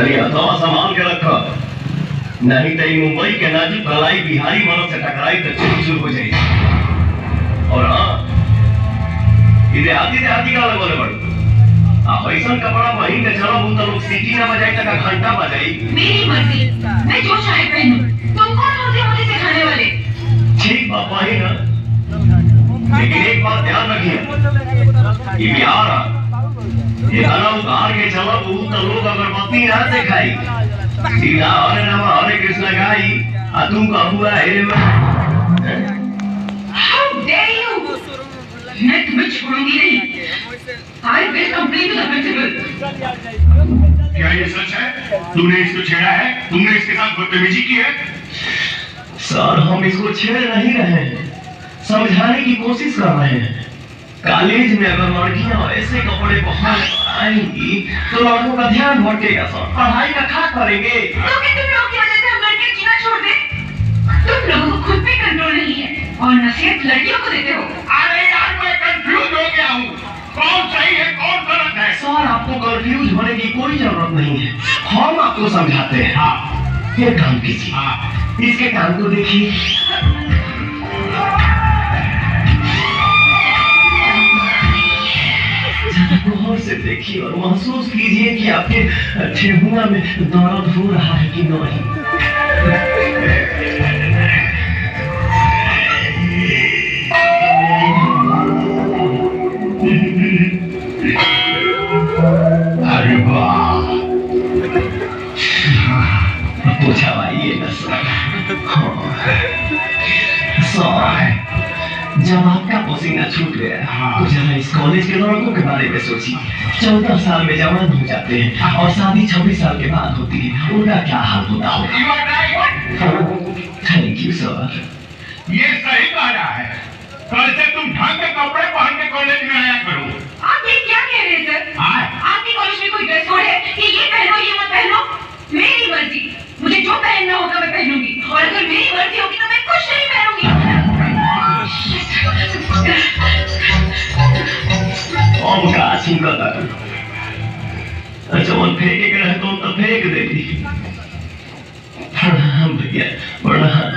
तनी हथवा संभाल के रखो, नहीं तो मुंबई के नाजुक कलाई बिहारी वालों से टकराई तो चूर हो जाएगी। और हाँ, देहाती का लगोले बड़ो, आप ऐसा कपड़ा पहन के चलो तो लोग सीटी ना बजाई तक घंटा बजाई। मेरी मर्जी, मैं जो चाहे पहनूं। तुम कौन होते हो मुझे सिखाने वाले? ठीक बात ही ना, लेकिन एक बात ध्यान रखिए, ये बिहार ये गाना उतार के चलो तो लोग अगरबत्ती ना दिखाई, सीधा हरे राम हरे कृष्ण गाई, आ तुम कहूँगा हे How dare you? मैं तुम्हें छोड़ूंगी नहीं। I will complain to the principal. क्या ये सच है? तुमने इसको छेड़ा है? तुमने इसके साथ बदतमीजी की है? सर, हम इसको छेड़ नहीं रहे हैं, समझाने की कोशिश कर रहे हैं। कॉलेज में अगर लड़कियां ऐसे कपड़े पहन आएंगी तो लड़कों का ध्यान भटकेगा सर, पढ़ाई का क्या करेंगे? तो क्या तुम लोग की वजह से हम लड़के जीना छोड़ दें? तुम लोगों को खुद पे कंट्रोल नहीं है और नसीहत लड़कियों को देते हो। अरे यार, मैं कंफ्यूज हो गया हूँ, कौन सही है कौन गलत है? सर, आपको कंफ्यूज होने की कोई जरूरत नहीं है, हम आपको समझाते हैं। हाँ, ये काम कीजिए, हाँ। इसके काम को देखिए। गौर से देखिए और महसूस कीजिए कि आपके ठेहुना में दर्द हो रहा है कि नहीं। अरे वाह, पूछाइए ना सर। सर, जब आपका पसीना छूट गया तो जरा इस कॉलेज के लड़कों के बारे में सोचिए। 14 साल में जवान हो जाते हैं और शादी 26 साल के बाद होती है, उनका क्या हाल होता होगा? Thank you sir. ये सही कहना है। कल से तुम ढंग के कपड़े पहन के कॉलेज में आया करो। आप ये क्या कह रहे हैं सर? आपके कॉलेज में कोई ड्रेस कोड है कि ये पहनो ये मत पहनो? मेरी मर्जी, मुझे जो पहनना होगा मैं पहनूंगी, और अगर मेरी मर्जी होगी तो मैं कुछ नहीं पहनूंगी। हम का चिंता कर, जवन फेंके के रहे तो फेंक देगी। प्रणाम भैया, प्रणाम।